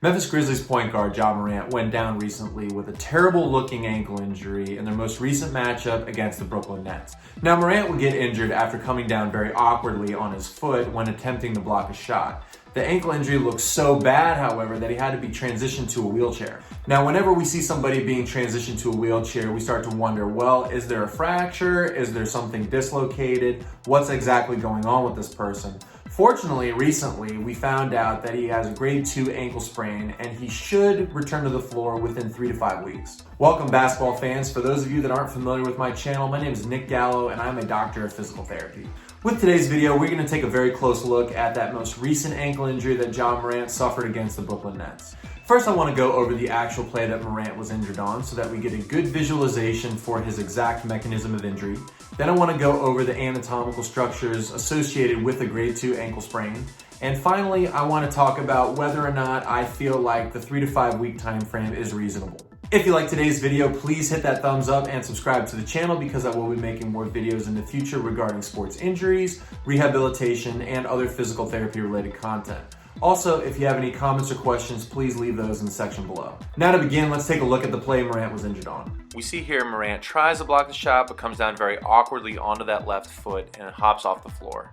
Memphis Grizzlies point guard Ja Morant went down recently with a terrible-looking ankle injury in their most recent matchup against the Brooklyn Nets. Now, Morant would get injured after coming down very awkwardly on his foot when attempting to block a shot. The ankle injury looked so bad, however, that he had to be transitioned to a wheelchair. Now, whenever we see somebody being transitioned to a wheelchair, we start to wonder, well, is there a fracture? Is there something dislocated? What's exactly going on with this person? Fortunately, recently, we found out that he has a grade 2 ankle sprain and he should return to the floor within 3 to 5 weeks. Welcome, basketball fans. For those of you that aren't familiar with my channel, my name is Nick Gallo and I'm a doctor of physical therapy. With today's video, we're going to take a very close look at that most recent ankle injury that Ja Morant suffered against the Brooklyn Nets. First, I want to go over the actual play that Morant was injured on so that we get a good visualization for his exact mechanism of injury. Then I want to go over the anatomical structures associated with a grade 2 ankle sprain. And finally, I want to talk about whether or not I feel like the 3 to 5 week time frame is reasonable. If you like today's video, please hit that thumbs up and subscribe to the channel because I will be making more videos in the future regarding sports injuries, rehabilitation, and other physical therapy related content. Also, if you have any comments or questions, please leave those in the section below. Now to begin, let's take a look at the play Morant was injured on. We see here Morant tries to block the shot but comes down very awkwardly onto that left foot and hops off the floor.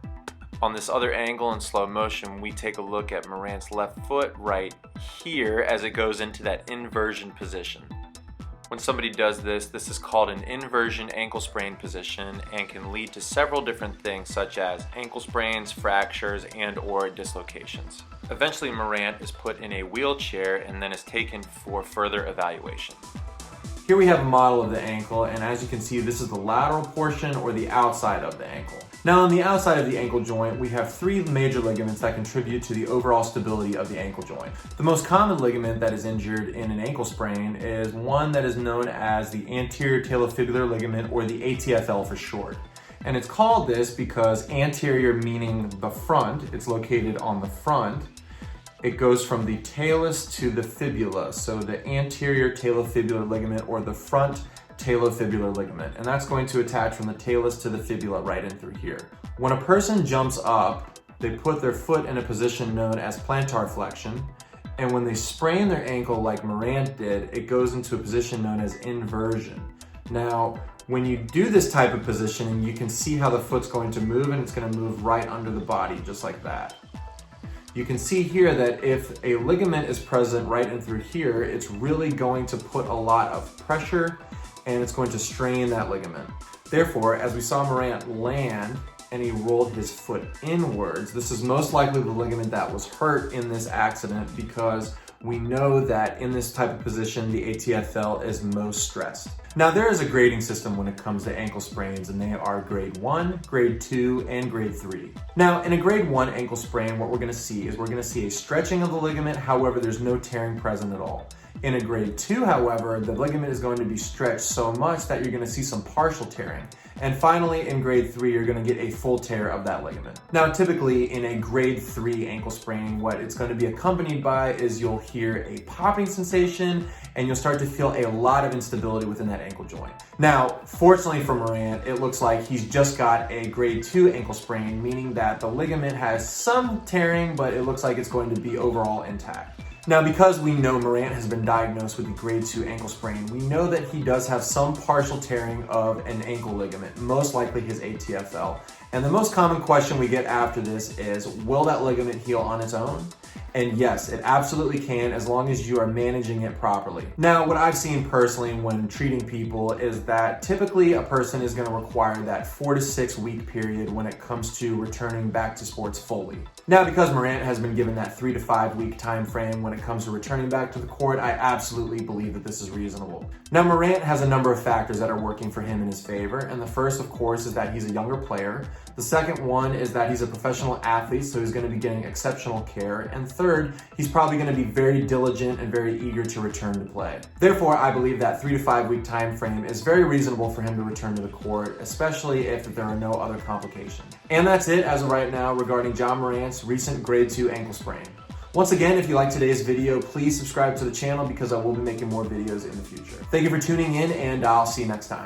On this other angle in slow motion, we take a look at Morant's left foot right here as it goes into that inversion position. When somebody does this, this is called an inversion ankle sprain position and can lead to several different things such as ankle sprains, fractures, and/or dislocations. Eventually, Morant is put in a wheelchair and then is taken for further evaluation. Here we have a model of the ankle, and as you can see, this is the lateral portion or the outside of the ankle. Now, on the outside of the ankle joint, we have 3 major ligaments that contribute to the overall stability of the ankle joint. The most common ligament that is injured in an ankle sprain is one that is known as the anterior talofibular ligament, or the ATFL for short. And it's called this because anterior meaning the front, it's located on the front. It goes from the talus to the fibula, so the anterior talofibular ligament or the front talofibular ligament, and that's going to attach from the talus to the fibula right in through here. When a person jumps up, they put their foot in a position known as plantar flexion, and when they sprain their ankle like Morant did, it goes into a position known as inversion. Now, when you do this type of positioning, you can see how the foot's going to move, and it's going to move right under the body, just like that. You can see here that if a ligament is present right in through here, it's really going to put a lot of pressure and it's going to strain that ligament. Therefore, as we saw Morant land and he rolled his foot inwards, this is most likely the ligament that was hurt in this accident because we know that in this type of position, the ATFL is most stressed. Now, there is a grading system when it comes to ankle sprains, and they are grade 1, grade 2, and grade 3. Now, in a grade 1 ankle sprain, what we're gonna see is we're gonna see a stretching of the ligament, however, there's no tearing present at all. In a grade 2, however, the ligament is going to be stretched so much that you're going to see some partial tearing. And finally, in grade 3, you're going to get a full tear of that ligament. Now, typically in a grade 3 ankle sprain, what it's going to be accompanied by is you'll hear a popping sensation and you'll start to feel a lot of instability within that ankle joint. Now, fortunately for Morant, it looks like he's just got a grade 2 ankle sprain, meaning that the ligament has some tearing, but it looks like it's going to be overall intact. Now, because we know Morant has been diagnosed with the grade 2 ankle sprain, we know that he does have some partial tearing of an ankle ligament, most likely his ATFL. And the most common question we get after this is, will that ligament heal on its own? And yes, it absolutely can, as long as you are managing it properly. Now, what I've seen personally when treating people is that typically a person is going to require that 4 to 6 week period when it comes to returning back to sports fully. Now, because Morant has been given that 3 to 5 week time frame when it comes to returning back to the court, I absolutely believe that this is reasonable. Now, Morant has a number of factors that are working for him in his favor, and the first, of course, is that he's a younger player. The second one is that he's a professional athlete, so he's going to be getting exceptional care. And third, he's probably going to be very diligent and very eager to return to play. Therefore, I believe that 3 to 5 week time frame is very reasonable for him to return to the court, especially if there are no other complications. And that's it as of right now regarding Ja Morant's recent grade 2 ankle sprain. Once again, if you like today's video, please subscribe to the channel because I will be making more videos in the future. Thank you for tuning in, and I'll see you next time.